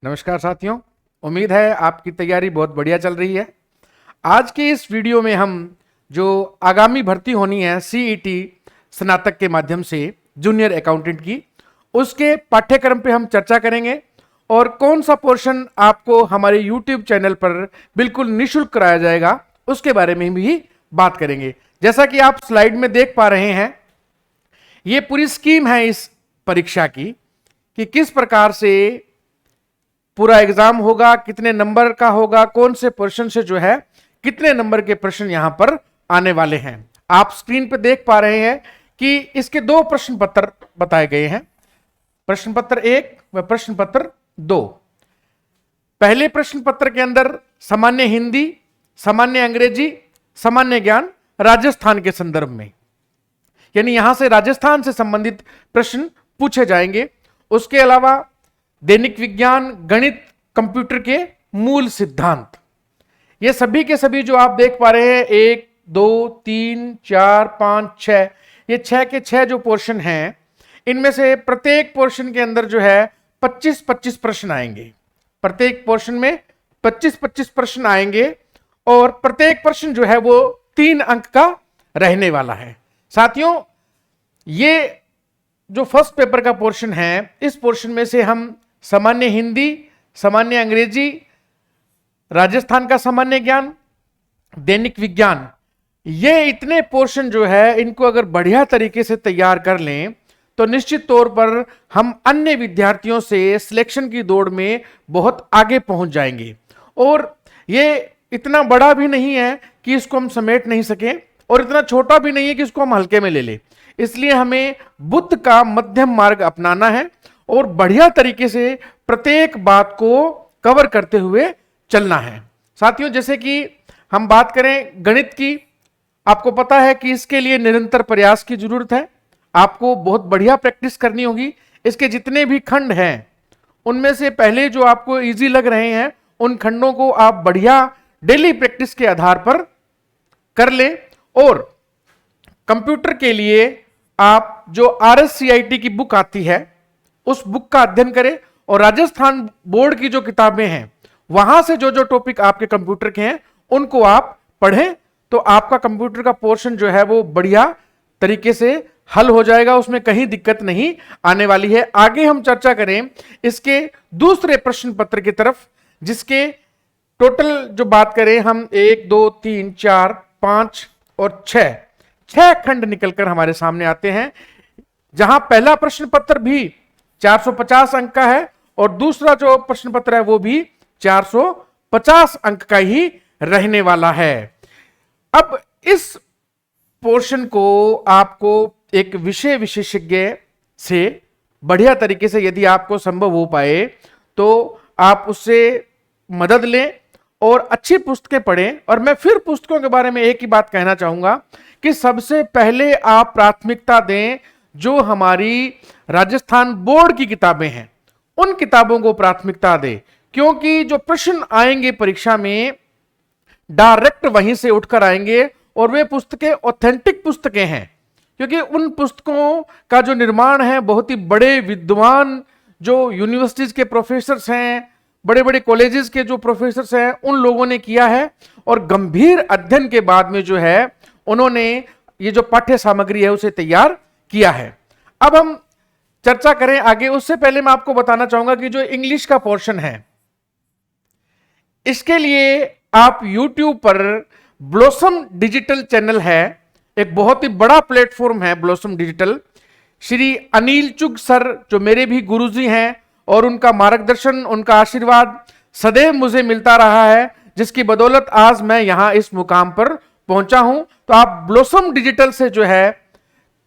नमस्कार साथियों, उम्मीद है आपकी तैयारी बहुत बढ़िया चल रही है। आज के इस वीडियो में हम जो आगामी भर्ती होनी है सीईटी स्नातक के माध्यम से जूनियर अकाउंटेंट की, उसके पाठ्यक्रम पे हम चर्चा करेंगे और कौन सा पोर्शन आपको हमारे यूट्यूब चैनल पर बिल्कुल निःशुल्क कराया जाएगा उसके बारे में भी बात करेंगे। जैसा कि आप स्लाइड में देख पा रहे हैं, ये पूरी स्कीम है इस परीक्षा की कि किस प्रकार से पूरा एग्जाम होगा, कितने नंबर का होगा, कौन से पोर्शन से जो है कितने नंबर के प्रश्न यहां पर आने वाले हैं। आप स्क्रीन पर देख पा रहे हैं कि इसके दो प्रश्न पत्र बताए गए हैं, प्रश्न पत्र 1 व प्रश्न पत्र 2। पहले प्रश्न पत्र के अंदर सामान्य हिंदी, सामान्य अंग्रेजी, सामान्य ज्ञान राजस्थान के संदर्भ में, यानी यहां से राजस्थान से संबंधित प्रश्न पूछे जाएंगे। उसके अलावा दैनिक विज्ञान, गणित, कंप्यूटर के मूल सिद्धांत, ये सभी के सभी जो आप देख पा रहे हैं 1, 2, 3, 4, 5, 6, ये 6 के 6 जो पोर्शन हैं, इनमें से प्रत्येक पोर्शन के अंदर जो है 25-25 प्रश्न आएंगे। प्रत्येक पोर्शन में 25-25 प्रश्न आएंगे और प्रत्येक प्रश्न जो है वो 3 अंक का रहने वाला है। साथियों, ये जो फर्स्ट पेपर का पोर्शन है, इस पोर्शन में से हम सामान्य हिंदी, सामान्य अंग्रेजी, राजस्थान का सामान्य ज्ञान, दैनिक विज्ञान, ये इतने पोर्शन जो है इनको अगर बढ़िया तरीके से तैयार कर लें तो निश्चित तौर पर हम अन्य विद्यार्थियों से सिलेक्शन की दौड़ में बहुत आगे पहुंच जाएंगे। और ये इतना बड़ा भी नहीं है कि इसको हम समेट नहीं सकें और इतना छोटा भी नहीं है कि इसको हम हल्के में ले लें। इसलिए हमें बुद्ध का मध्यम मार्ग अपनाना है और बढ़िया तरीके से प्रत्येक बात को कवर करते हुए चलना है। साथियों, जैसे कि हम बात करें गणित की, आपको पता है कि इसके लिए निरंतर प्रयास की जरूरत है। आपको बहुत बढ़िया प्रैक्टिस करनी होगी। इसके जितने भी खंड हैं उनमें से पहले जो आपको इजी लग रहे हैं उन खंडों को आप बढ़िया डेली प्रैक्टिस के आधार पर कर ले। और कंप्यूटर के लिए आप जो RSCIT की बुक आती है उस बुक का अध्ययन करें और राजस्थान बोर्ड की जो किताबें हैं वहां से जो जो टॉपिक आपके कंप्यूटर के हैं उनको आप पढ़ें, तो आपका कंप्यूटर का पोर्शन जो है वो बढ़िया तरीके से हल हो जाएगा, उसमें कहीं दिक्कत नहीं आने वाली है। आगे हम चर्चा करें इसके दूसरे प्रश्न पत्र की तरफ, जिसके टोटल जो बात करें हम 1, 2, 3, 4, 5 और 6 खंड निकलकर हमारे सामने आते हैं, जहां पहला प्रश्न पत्र भी 450 अंक का है और दूसरा जो प्रश्न पत्र है वो भी 450 अंक का ही रहने वाला है। अब इस पोर्शन को आपको एक विषय विशेषज्ञ से बढ़िया तरीके से यदि आपको संभव हो पाए तो आप उससे मदद लें और अच्छी पुस्तकें पढ़ें। और मैं फिर पुस्तकों के बारे में एक ही बात कहना चाहूंगा कि सबसे पहले आप प्राथमिकता दें जो हमारी राजस्थान बोर्ड की किताबें हैं, उन किताबों को प्राथमिकता दें, क्योंकि जो प्रश्न आएंगे परीक्षा में डायरेक्ट वहीं से उठकर आएंगे और वे पुस्तकें ऑथेंटिक पुस्तकें हैं, क्योंकि उन पुस्तकों का जो निर्माण है बहुत ही बड़े विद्वान जो यूनिवर्सिटीज के प्रोफेसर्स हैं, बड़े बड़े कॉलेजेस के जो प्रोफेसर्स हैं, उन लोगों ने किया है और गंभीर अध्ययन के बाद में जो है उन्होंने ये जो पाठ्य सामग्री है उसे तैयार किया है। अब हम चर्चा करें आगे, उससे पहले मैं आपको बताना चाहूंगा कि जो इंग्लिश का पोर्शन है, इसके लिए आप YouTube पर ब्लॉसम डिजिटल चैनल है, एक बहुत ही बड़ा प्लेटफॉर्म है ब्लॉसम डिजिटल। श्री अनिल चुग सर जो मेरे भी गुरुजी हैं और उनका मार्गदर्शन, उनका आशीर्वाद सदैव मुझे मिलता रहा है, जिसकी बदौलत आज मैं यहां इस मुकाम पर पहुंचा हूं। तो आप ब्लॉसम डिजिटल से जो है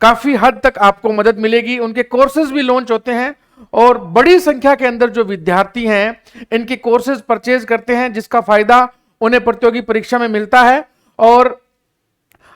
काफी हद तक आपको मदद मिलेगी। उनके कोर्सेज भी लॉन्च होते हैं और बड़ी संख्या के अंदर जो विद्यार्थी हैं इनके कोर्सेज परचेज करते हैं, जिसका फायदा उन्हें प्रतियोगी परीक्षा में मिलता है। और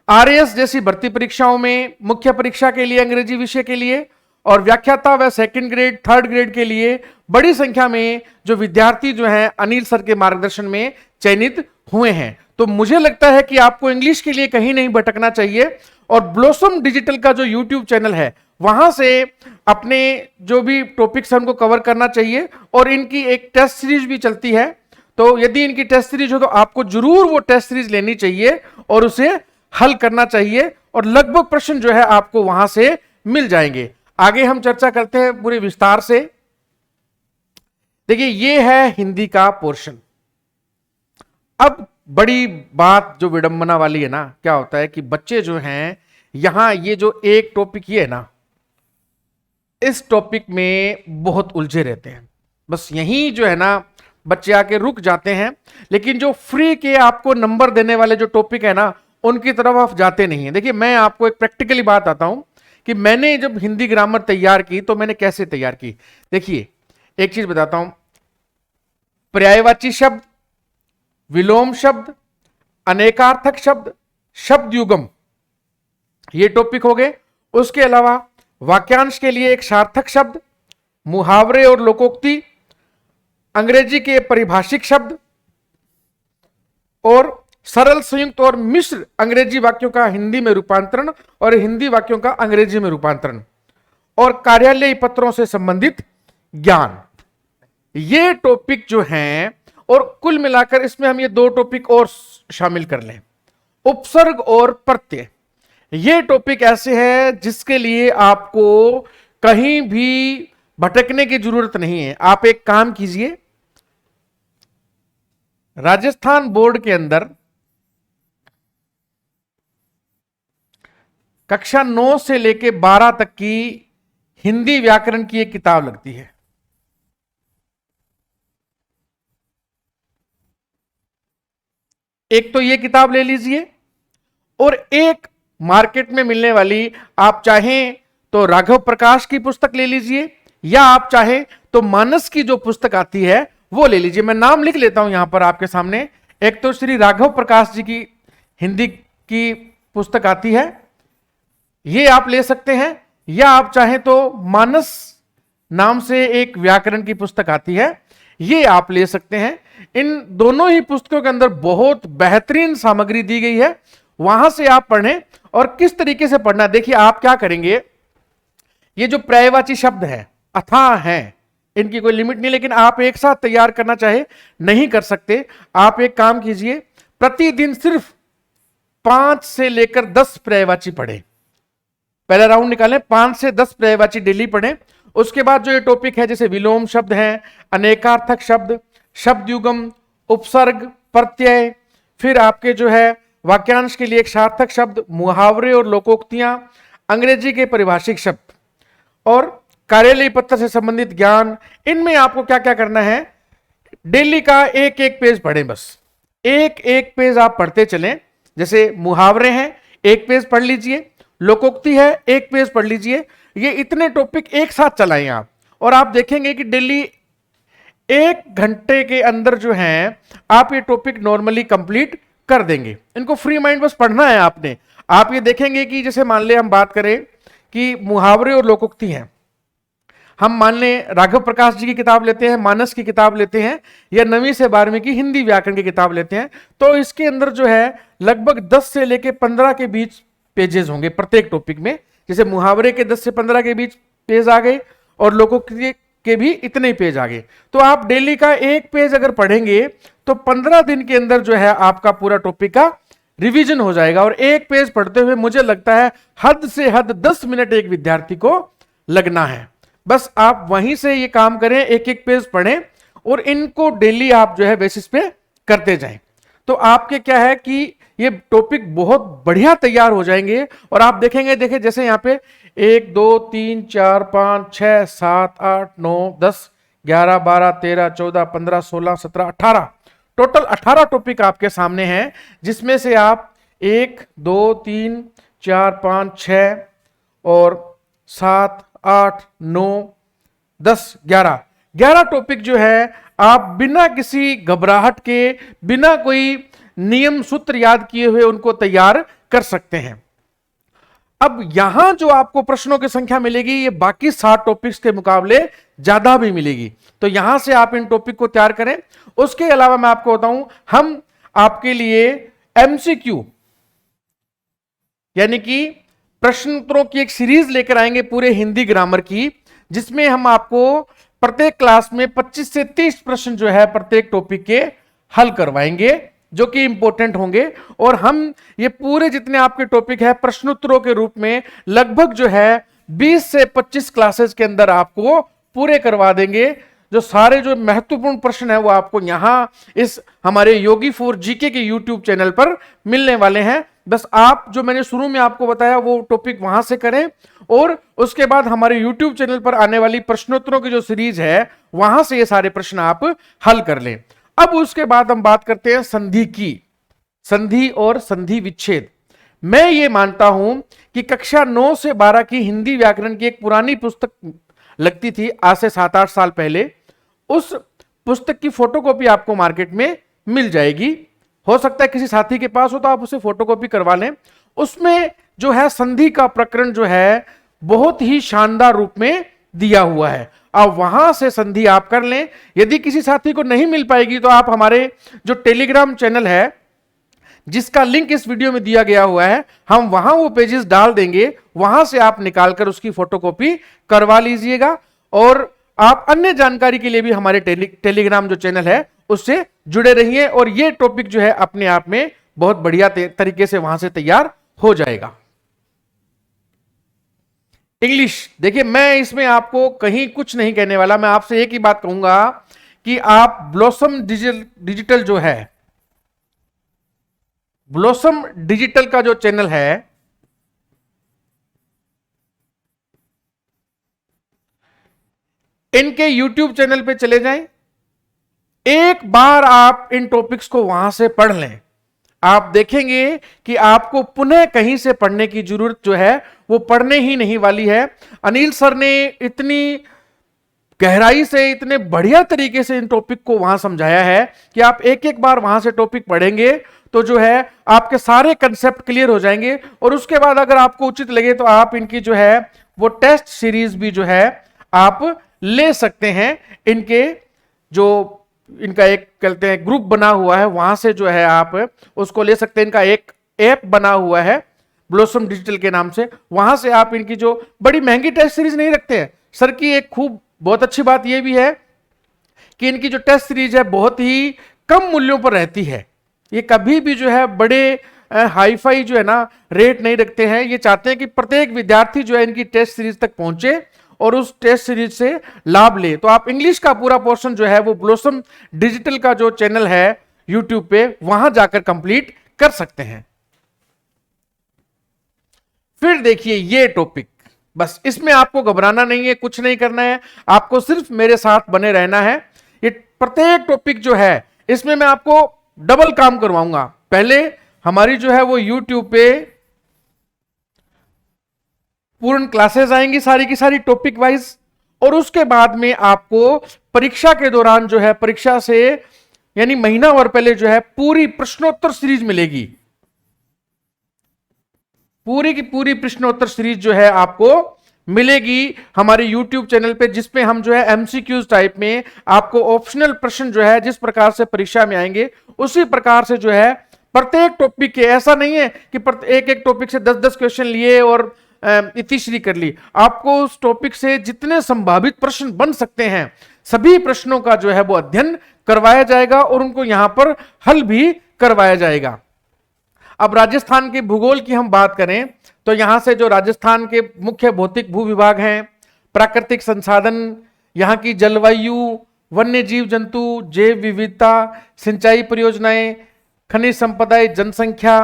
RAS जैसी भर्ती परीक्षाओं में, मुख्य परीक्षा के लिए अंग्रेजी विषय के लिए और व्याख्याता व सेकंड ग्रेड, थर्ड ग्रेड के लिए बड़ी संख्या में जो विद्यार्थी जो हैं अनिल सर के मार्गदर्शन में चयनित हुए हैं। तो मुझे लगता है कि आपको इंग्लिश के लिए कहीं नहीं भटकना चाहिए और ब्लॉसम डिजिटल का जो YouTube चैनल है वहां से अपने जो भी टॉपिक्स हमको कवर करना चाहिए, और इनकी एक टेस्ट सीरीज भी चलती है। तो यदि इनकी टेस्ट सीरीज हो तो आपको जरूर वो टेस्ट सीरीज लेनी चाहिए और उसे हल करना चाहिए, और लगभग प्रश्न जो है आपको वहां से मिल जाएंगे। आगे हम चर्चा करते हैं पूरे विस्तार से। देखिए, ये है हिंदी का पोर्शन। अब बड़ी बात जो विडंबना वाली है ना, क्या होता है कि बच्चे जो हैं यहां ये जो एक टॉपिक ये है ना, इस टॉपिक में बहुत उलझे रहते हैं। बस यही जो है ना बच्चे आके रुक जाते हैं, लेकिन जो फ्री के आपको नंबर देने वाले जो टॉपिक है ना, उनकी तरफ आप जाते नहीं है। देखिए, मैं आपको एक प्रैक्टिकली बात आता हूं कि मैंने जब हिंदी ग्रामर तैयार की तो मैंने कैसे तैयार की। देखिए, एक चीज बताता हूं, पर्यायवाची शब्द, विलोम शब्द, अनेकार्थक शब्द, शब्द युगम, ये टॉपिक हो गए। उसके अलावा वाक्यांश के लिए एक सार्थक शब्द, मुहावरे और लोकोक्ति, अंग्रेजी के परिभाषिक शब्द, और सरल, संयुक्त और मिश्र अंग्रेजी वाक्यों का हिंदी में रूपांतरण और हिंदी वाक्यों का अंग्रेजी में रूपांतरण, और कार्यालय पत्रों से संबंधित ज्ञान, ये टॉपिक जो हैं। और कुल मिलाकर इसमें हम ये दो टॉपिक और शामिल कर लें, उपसर्ग और प्रत्यय। ये टॉपिक ऐसे हैं जिसके लिए आपको कहीं भी भटकने की जरूरत नहीं है। आप एक काम कीजिए, राजस्थान बोर्ड के अंदर कक्षा 9 से लेके 12 तक की हिंदी व्याकरण की एक किताब लगती है। एक तो ये किताब ले लीजिए, और एक मार्केट में मिलने वाली, आप चाहें तो राघव प्रकाश की पुस्तक ले लीजिए, या आप चाहें तो मानस की जो पुस्तक आती है वो ले लीजिए। मैं नाम लिख लेता हूं यहां पर आपके सामने। एक तो श्री राघव प्रकाश जी की हिंदी की पुस्तक आती है, ये आप ले सकते हैं, या आप चाहें तो मानस नाम से एक व्याकरण की पुस्तक आती है, ये आप ले सकते हैं। इन दोनों ही पुस्तकों के अंदर बहुत बेहतरीन सामग्री दी गई है, वहां से आप पढ़ें। और किस तरीके से पढ़ना, देखिए आप क्या करेंगे, ये जो पर्यायवाची शब्द है अथाह हैं, इनकी कोई लिमिट नहीं, लेकिन आप एक साथ तैयार करना चाहे नहीं कर सकते। आप एक काम कीजिए, प्रतिदिन सिर्फ 5 से लेकर 10 पर्यायवाची पढ़ें। पहला राउंड निकालें, 5 से 10 पर्यायवाची डेली पढ़ें। उसके बाद जो ये टॉपिक है, जैसे विलोम शब्द हैं, अनेकार्थक शब्द, शब्द युगम, उपसर्ग, प्रत्यय, फिर आपके जो है वाक्यांश के लिए एक सार्थक शब्द, मुहावरे और लोकोक्तियां, अंग्रेजी के परिभाषिक शब्द, और कार्यालय पत्र से संबंधित ज्ञान। इनमें आपको क्या क्या करना है, डेली का एक एक पेज पढ़ें। बस एक एक पेज आप पढ़ते चलें। जैसे मुहावरे हैं, एक पेज पढ़ लीजिए, लोकोक्ति है, एक पेज पढ़ लीजिए। ये इतने टॉपिक एक साथ चलाएं आप, और आप देखेंगे कि डेली 1 घंटे के अंदर जो है आप ये टॉपिक नॉर्मली कंप्लीट कर देंगे। इनको फ्री माइंड बस पढ़ना है आपने। आप ये देखेंगे कि जैसे मान ले हम बात करें कि मुहावरे और लोकोक्ति हैं, हम मान लें राघव प्रकाश जी की किताब लेते हैं, मानस की किताब लेते हैं, या 9वीं से 12वीं की हिंदी व्याकरण की किताब लेते हैं, तो इसके अंदर जो है लगभग 10 से लेके 15 के बीच पेजेस होंगे प्रत्येक टॉपिक में। जैसे मुहावरे के 10 से 15 के बीच पेज आ गए, और लोकोक्ति के भी इतने ही पेज आ गए। तो आप डेली का एक पेज अगर पढ़ेंगे तो 15 दिन के अंदर जो है आपका पूरा टॉपिक का रिवीजन हो जाएगा। और एक पेज पढ़ते हुए मुझे लगता है हद से हद 10 मिनट एक विद्यार्थी को लगना है। बस आप वहीं से ये काम करें, एक एक पेज पढ़ें, और इनको डेली आप जो है बेसिस पे करते जाएं। तो आपके क्या है कि ये टॉपिक बहुत बढ़िया तैयार हो जाएंगे। और आप देखेंगे, देखिए जैसे यहाँ पे 1 2 3 4 5 6 7 8 9 10 11 12 13 14 15 16 17 18, टोटल 18 टॉपिक आपके सामने हैं, जिसमें से आप 1 2 3 4 5 6 और 7 8 9 10 11 टॉपिक जो है आप बिना किसी घबराहट के, बिना कोई नियम सूत्र याद किए हुए उनको तैयार कर सकते हैं। अब यहां जो आपको प्रश्नों की संख्या मिलेगी, ये बाकी 7 टॉपिक्स के मुकाबले ज्यादा भी मिलेगी। तो यहां से आप इन टॉपिक को तैयार करें। उसके अलावा मैं आपको बताऊं, हम आपके लिए एमसीक्यू यानी कि प्रश्नोत्तरों की एक सीरीज लेकर आएंगे पूरे हिंदी ग्रामर की, जिसमें हम आपको प्रत्येक क्लास में 25 से 30 प्रश्न जो है प्रत्येक टॉपिक के हल करवाएंगे, जो कि इंपॉर्टेंट होंगे। और हम ये पूरे जितने आपके टॉपिक है प्रश्नोत्तरों के रूप में लगभग जो है 20 से 25 क्लासेस के अंदर आपको पूरे करवा देंगे। जो सारे जो महत्वपूर्ण प्रश्न है वो आपको यहां इस हमारे योगी फॉर जीके के यूट्यूब चैनल पर मिलने वाले हैं। बस आप जो मैंने शुरू में आपको बताया वो टॉपिक वहां से करें, और उसके बाद हमारे यूट्यूब चैनल पर आने वाली प्रश्नोत्तरों की जो सीरीज है वहां से ये सारे प्रश्न आप हल कर लें। अब उसके बाद हम बात करते हैं संधि की, संधि और संधि विच्छेद। मैं ये मानता हूं कि कक्षा 9 से 12 की हिंदी व्याकरण की एक पुरानी पुस्तक लगती थी आज से 7-8 साल पहले, उस पुस्तक की फोटोकॉपी आपको मार्केट में मिल जाएगी। हो सकता है किसी साथी के पास हो तो आप उसे फोटोकॉपी करवा लें। उसमें जो है संधि का प्रकरण जो है बहुत ही शानदार रूप में दिया हुआ है। अब वहां से संधि आप कर लें। यदि किसी साथी को नहीं मिल पाएगी तो आप हमारे जो टेलीग्राम चैनल है जिसका लिंक इस वीडियो में दिया गया हुआ है, हम वहां वो पेजेस डाल देंगे, वहां से आप निकालकर उसकी फोटोकॉपी करवा लीजिएगा। और आप अन्य जानकारी के लिए भी हमारे टेलीग्राम जो चैनल है उससे जुड़े रहिए, और ये टॉपिक जो है अपने आप में बहुत बढ़िया तरीके से वहां से तैयार हो जाएगा। इंग्लिश, देखिए मैं इसमें आपको कहीं कुछ नहीं कहने वाला, मैं आपसे एक ही बात कहूंगा कि आप ब्लॉसम डिजिटल जो है, ब्लॉसम डिजिटल का जो चैनल है इनके YouTube चैनल पे चले जाएं, एक बार आप इन टॉपिक्स को वहां से पढ़ लें, आप देखेंगे कि आपको पुनः कहीं से पढ़ने की जरूरत जो है वो पढ़ने ही नहीं वाली है। अनिल सर ने इतनी गहराई से इतने बढ़िया तरीके से इन टॉपिक को वहां समझाया है कि आप एक एक बार वहां से टॉपिक पढ़ेंगे तो जो है आपके सारे कंसेप्ट क्लियर हो जाएंगे। और उसके बाद अगर आपको उचित लगे तो आप इनकी जो है वो टेस्ट सीरीज भी जो है आप ले सकते हैं। इनके जो इनका एक कहते हैं ग्रुप बना हुआ है, वहां से जो है आप उसको ले सकते हैं। इनका एक ऐप बना हुआ है ब्लॉसम डिजिटल के नाम से, वहां से आप इनकी जो बड़ी महंगी टेस्ट सीरीज नहीं रखते हैं सर की, एक खूब बहुत अच्छी बात यह भी है कि इनकी जो टेस्ट सीरीज है बहुत ही कम मूल्यों पर रहती है। ये कभी भी जो है बड़े हाईफाई जो है ना रेट नहीं रखते हैं। ये चाहते हैं कि प्रत्येक विद्यार्थी जो है इनकी टेस्ट सीरीज तक पहुंचे और उस टेस्ट सीरीज से लाभ ले। तो आप इंग्लिश का पूरा पोर्शन जो है वो ब्लॉसम डिजिटल का जो चैनल है यूट्यूब पे वहां जाकर कंप्लीट कर सकते हैं। फिर देखिए ये टॉपिक, बस इसमें आपको घबराना नहीं है, कुछ नहीं करना है, आपको सिर्फ मेरे साथ बने रहना है। ये प्रत्येक टॉपिक जो है इसमें मैं आपको डबल काम करवाऊंगा। पहले हमारी जो है वो यूट्यूब पे पूर्ण क्लासेस आएंगी सारी की सारी टॉपिक वाइज, और उसके बाद में आपको परीक्षा के दौरान जो है परीक्षा से यानी महीना भर पहले जो है पूरी प्रश्नोत्तर सीरीज मिलेगी। पूरी की पूरी प्रश्नोत्तर सीरीज जो है आपको मिलेगी हमारे YouTube चैनल पे, जिसपे हम जो है MCQs टाइप में आपको ऑप्शनल प्रश्न जो है जिस प्रकार से परीक्षा में आएंगे उसी प्रकार से जो है प्रत्येक टॉपिक के, ऐसा नहीं है कि एक एक टॉपिक से 10-10 क्वेश्चन लिए और इतिश्री कर ली। आपको उस टॉपिक से जितने संभावित प्रश्न बन सकते हैं सभी प्रश्नों का जो है वो अध्ययन करवाया जाएगा और उनको यहां पर हल भी करवाया जाएगा। अब राजस्थान के भूगोल की हम बात करें तो यहां से जो राजस्थान के मुख्य भौतिक भू विभाग हैं, प्राकृतिक संसाधन, यहाँ की जलवायु, वन्य जीव जंतु, जैव विविधता, सिंचाई परियोजनाएं, खनिज संपदा, जनसंख्या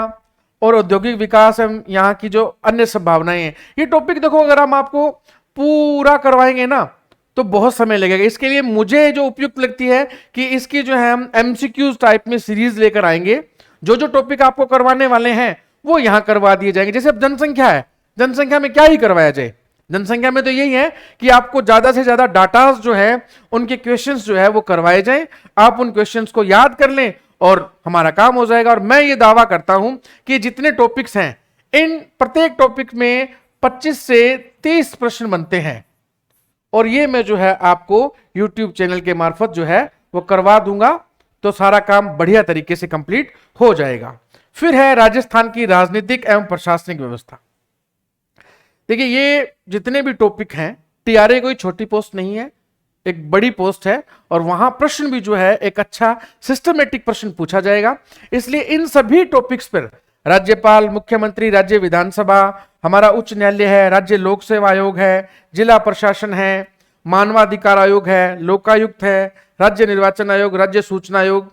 और औद्योगिक विकास एवं यहाँ की जो अन्य संभावनाएं हैं, ये टॉपिक देखो अगर हम आपको पूरा करवाएंगे ना तो बहुत समय लगेगा। इसके लिए मुझे जो उपयुक्त लगती है कि इसकी जो है हम MCQs टाइप में सीरीज लेकर आएंगे। जो जो टॉपिक आपको करवाने वाले हैं वो यहां करवा दिए जाएंगे। जैसे अब जनसंख्या है, जनसंख्या में क्या ही करवाया जाए, जनसंख्या में तो यही है कि आपको ज्यादा से ज्यादा डाटास जो है उनके क्वेश्चंस जो है वो करवाए जाएं, आप उन क्वेश्चंस को याद कर लें और हमारा काम हो जाएगा। और मैं ये दावा करता हूं कि जितने टॉपिक्स हैं इन प्रत्येक टॉपिक में 25 से 30 प्रश्न बनते हैं, और ये मैं जो है आपको YouTube चैनल के मार्फत जो है वो करवा दूंगा, तो सारा काम बढ़िया तरीके से कंप्लीट हो जाएगा। फिर है राजस्थान की राजनीतिक एवं प्रशासनिक व्यवस्था। देखिए ये जितने भी टॉपिक हैं, टीआरए कोई छोटी पोस्ट नहीं है, एक बड़ी पोस्ट है, और वहां प्रश्न भी जो है एक अच्छा सिस्टमेटिक प्रश्न पूछा जाएगा। इसलिए इन सभी टॉपिक्स पर राज्यपाल, मुख्यमंत्री, राज्य विधानसभा, हमारा उच्च न्यायालय है, राज्य लोक सेवा आयोग है, जिला प्रशासन है, मानवाधिकार आयोग है, लोकायुक्त है, राज्य निर्वाचन आयोग, राज्य सूचना आयोग,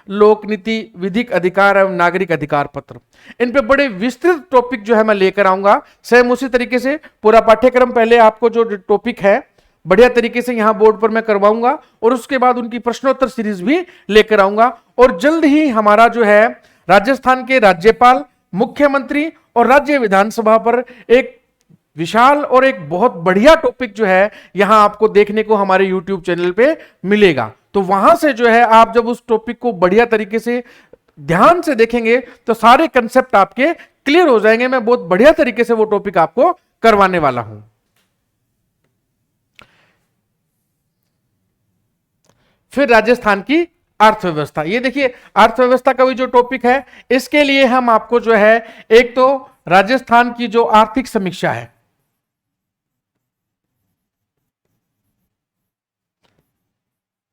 लोक नीति, विधिक अधिकार एवं नागरिक अधिकार पत्र, इन पे बड़े विस्तृत टॉपिक जो है मैं लेकर आऊंगा। सेम उसी तरीके से पूरा पाठ्यक्रम पहले आपको जो टॉपिक है बढ़िया तरीके से यहां बोर्ड पर मैं करवाऊंगा, और उसके बाद उनकी प्रश्नोत्तर सीरीज भी लेकर आऊंगा। और जल्द ही हमारा जो है राजस्थान के राज्यपाल, मुख्यमंत्री और राज्य विधानसभा पर एक विशाल और एक बहुत बढ़िया टॉपिक जो है यहां आपको देखने को हमारे YouTube चैनल पे मिलेगा। तो वहां से जो है आप जब उस टॉपिक को बढ़िया तरीके से ध्यान से देखेंगे तो सारे कंसेप्ट आपके क्लियर हो जाएंगे। मैं बहुत बढ़िया तरीके से वो टॉपिक आपको करवाने वाला हूं। फिर राजस्थान की अर्थव्यवस्था, ये देखिए अर्थव्यवस्था का भी जो टॉपिक है, इसके लिए हम आपको जो है एक तो राजस्थान की जो आर्थिक समीक्षा है,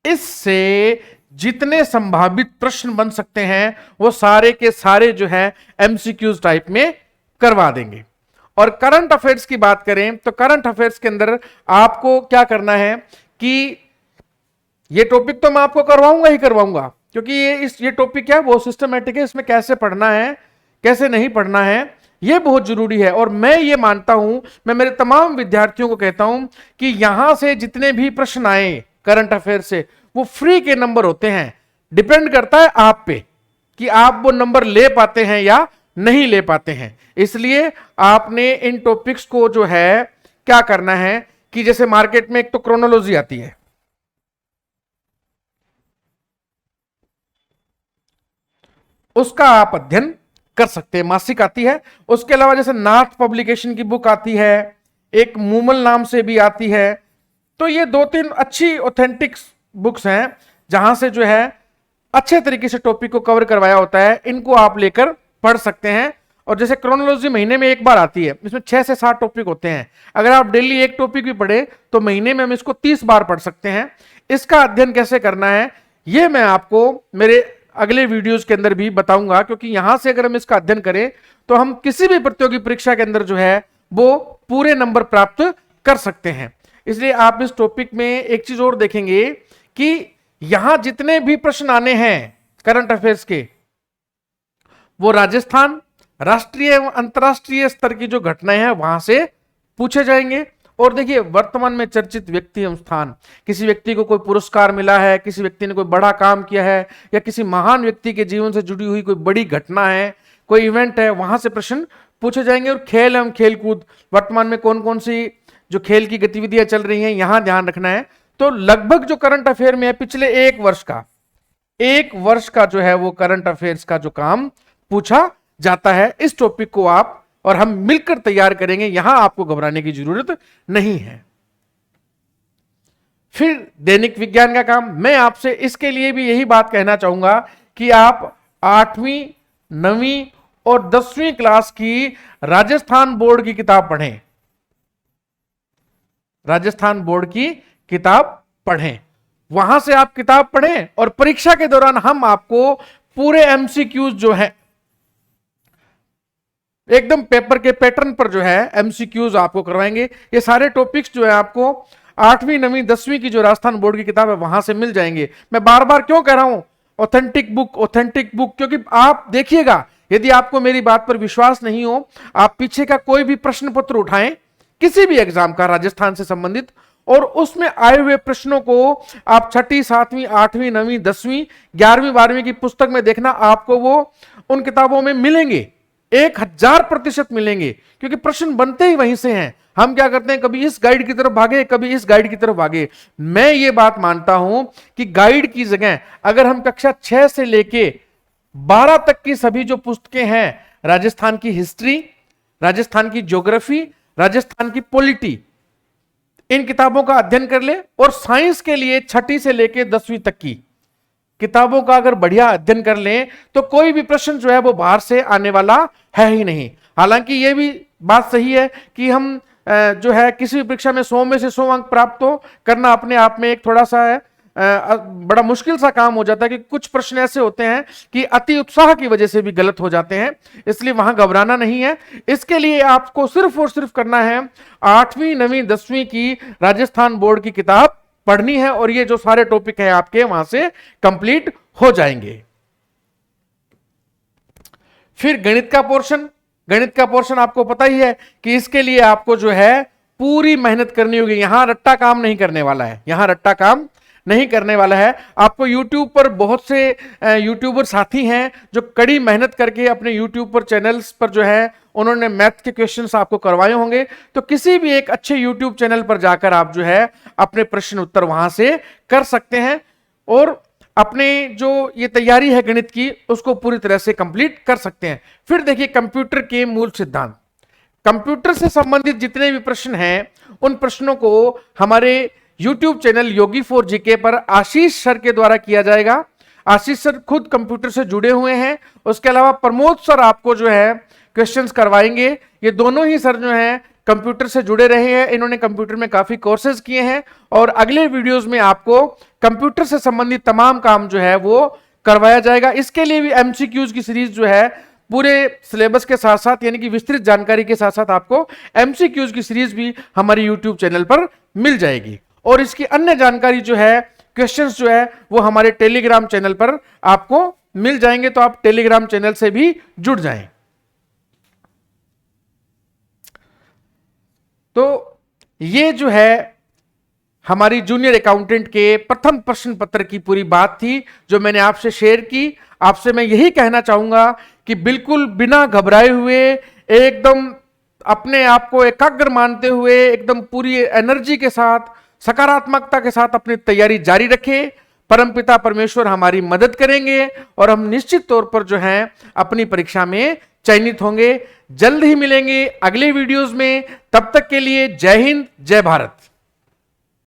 इससे जितने संभावित प्रश्न बन सकते हैं वो सारे के सारे जो है एमसीक्यूज टाइप में करवा देंगे। और करंट अफेयर्स की बात करें तो करंट अफेयर्स के अंदर आपको क्या करना है कि ये टॉपिक तो मैं आपको करवाऊंगा ही करवाऊंगा, क्योंकि ये टॉपिक क्या है वो सिस्टमेटिक है, इसमें कैसे पढ़ना है कैसे नहीं पढ़ना है ये बहुत जरूरी है। और मैं ये मानता हूं, मैं मेरे तमाम विद्यार्थियों को कहता हूं कि यहां से जितने भी प्रश्न आए करंट अफेयर से वो फ्री के नंबर होते हैं। डिपेंड करता है आप पे कि आप वो नंबर ले पाते हैं या नहीं ले पाते हैं। इसलिए आपने इन टॉपिक्स को जो है क्या करना है कि जैसे मार्केट में एक तो क्रोनोलॉजी आती है, उसका आप अध्ययन कर सकते हैं, मासिक आती है। उसके अलावा जैसे नाथ पब्लिकेशन की बुक आती है, एक मूमल नाम से भी आती है। तो ये 2-3 अच्छी ऑथेंटिक बुक्स हैं जहां से जो है अच्छे तरीके से टॉपिक को कवर करवाया होता है, इनको आप लेकर पढ़ सकते हैं। और जैसे क्रोनोलॉजी महीने में एक बार आती है, इसमें 6 से 7 टॉपिक होते हैं। अगर आप डेली एक टॉपिक भी पढ़े तो महीने में हम इसको 30 बार पढ़ सकते हैं। इसका अध्ययन कैसे करना है ये मैं आपको मेरे अगले वीडियोस के अंदर भी बताऊंगा, क्योंकि यहां से अगर हम इसका अध्ययन करें तो हम किसी भी प्रतियोगी परीक्षा के अंदर जो है वो पूरे नंबर प्राप्त कर सकते हैं। इसलिए आप इस टॉपिक में एक चीज और देखेंगे कि यहां जितने भी प्रश्न आने हैं करंट अफेयर्स के, वो राजस्थान, राष्ट्रीय एवं अंतरराष्ट्रीय स्तर की जो घटनाएं हैं वहां से पूछे जाएंगे। और देखिए वर्तमान में चर्चित व्यक्ति एवं स्थान, किसी व्यक्ति को कोई पुरस्कार मिला है, किसी व्यक्ति ने कोई बड़ा काम किया है, या किसी महान व्यक्ति के जीवन से जुड़ी हुई कोई बड़ी घटना है, कोई इवेंट है, वहां से प्रश्न पूछे जाएंगे। और खेल एवं खेलकूद, वर्तमान में कौन कौन सी जो खेल की गतिविधियां चल रही हैं यहां ध्यान रखना है। तो लगभग जो करंट अफेयर में है पिछले एक वर्ष का जो है वो करंट अफेयर्स का जो काम पूछा जाता है। इस टॉपिक को आप और हम मिलकर तैयार करेंगे, यहां आपको घबराने की जरूरत नहीं है। फिर दैनिक विज्ञान का काम, मैं आपसे इसके लिए भी यही बात कहना चाहूंगा कि आप 8वीं, 9वीं और 10वीं क्लास की राजस्थान बोर्ड की किताब पढ़ें, राजस्थान बोर्ड की किताब पढ़ें। वहां से आप किताब पढ़ें और परीक्षा के दौरान हम आपको पूरे एमसीक्यूज जो है एकदम पेपर के पैटर्न पर जो है एमसीक्यूज आपको करवाएंगे। ये सारे टॉपिक्स जो है आपको 8वीं, 9वीं, 10वीं की जो राजस्थान बोर्ड की किताब है वहां से मिल जाएंगे। मैं बार बार क्यों कह रहा हूं ऑथेंटिक बुक, क्योंकि आप देखिएगा, यदि आपको मेरी बात पर विश्वास नहीं हो, आप पीछे का कोई भी प्रश्न पत्र उठाएं किसी भी एग्जाम का राजस्थान से संबंधित, और उसमें आए हुए प्रश्नों को आप 6ठी, 7वीं, 8वीं, 9वीं, 10वीं, 11वीं, 12वीं की पुस्तक में देखना, आपको वो उन किताबों में मिलेंगे, 1000% मिलेंगे, क्योंकि प्रश्न बनते ही वहीं से हैं। हम क्या करते हैं, कभी इस गाइड की तरफ भागे, कभी इस गाइड की तरफ भागे। मैं ये बात मानता हूं कि गाइड की जगह अगर हम कक्षा 6 से लेके 12 तक की सभी जो पुस्तकें हैं, राजस्थान की हिस्ट्री, राजस्थान की ज्योग्राफी, राजस्थान की पॉलिटी, इन किताबों का अध्ययन कर ले, और साइंस के लिए 6ठी से लेके 10वीं तक की किताबों का अगर बढ़िया अध्ययन कर लें तो कोई भी प्रश्न जो है वो बाहर से आने वाला है ही नहीं। हालांकि ये भी बात सही है कि हम जो है किसी भी परीक्षा में 100 में से 100 अंक प्राप्त हो करना अपने आप में एक थोड़ा सा बड़ा मुश्किल सा काम हो जाता है, कि कुछ प्रश्न ऐसे होते हैं कि अति उत्साह की वजह से भी गलत हो जाते हैं, इसलिए वहां घबराना नहीं है। इसके लिए आपको सिर्फ और सिर्फ करना है 8वीं 9वीं 10वीं की राजस्थान बोर्ड की किताब पढ़नी है, और ये जो सारे टॉपिक हैं आपके वहां से कंप्लीट हो जाएंगे। फिर गणित का पोर्शन आपको पता ही है कि इसके लिए आपको जो है पूरी मेहनत करनी होगी। यहां रट्टा काम नहीं करने वाला है, यहां रट्टा काम नहीं करने वाला है। आपको YouTube पर बहुत से यूट्यूबर साथी हैं जो कड़ी मेहनत करके अपने YouTube पर चैनल्स पर जो है उन्होंने मैथ के क्वेश्चंस आपको करवाए होंगे। तो किसी भी एक अच्छे YouTube चैनल पर जाकर आप जो है अपने प्रश्न उत्तर वहां से कर सकते हैं, और अपने जो ये तैयारी है गणित की उसको पूरी तरह से कंप्लीट कर सकते हैं। फिर देखिए कंप्यूटर के मूल सिद्धांत, कंप्यूटर से संबंधित जितने भी प्रश्न हैं उन प्रश्नों को हमारे YouTube channel Yogi for GK पर आशीष सर के द्वारा किया जाएगा। आशीष सर खुद कंप्यूटर से जुड़े हुए हैं, उसके अलावा प्रमोद सर आपको जो है क्वेश्चंस करवाएंगे। ये दोनों ही सर जो हैं कंप्यूटर से जुड़े रहे हैं, इन्होंने कंप्यूटर में काफी कोर्सेज किए हैं, और अगले वीडियोस में आपको कंप्यूटर से संबंधित तमाम काम जो है वो करवाया जाएगा। इसके लिए भी एमसीक्यूज की सीरीज जो है पूरे सिलेबस के साथ साथ, यानी कि विस्तृत जानकारी के साथ साथ आपको एमसीक्यूज की सीरीज भी हमारे यूट्यूब चैनल पर मिल जाएगी। और इसकी अन्य जानकारी जो है, क्वेश्चंस जो है वो हमारे टेलीग्राम चैनल पर आपको मिल जाएंगे, तो आप टेलीग्राम चैनल से भी जुड़ जाएं। तो ये जो है हमारी जूनियर अकाउंटेंट के प्रथम प्रश्न पत्र की पूरी बात थी जो मैंने आपसे शेयर की। आपसे मैं यही कहना चाहूंगा कि बिल्कुल बिना घबराए हुए, एकदम अपने आप को एकाग्र मानते हुए, एकदम पूरी एनर्जी के साथ, सकारात्मकता के साथ अपनी तैयारी जारी रखें। परमपिता परमेश्वर हमारी मदद करेंगे और हम निश्चित तौर पर जो है अपनी परीक्षा में चयनित होंगे। जल्द ही मिलेंगे अगले वीडियोस में, तब तक के लिए जय हिंद, जय भारत।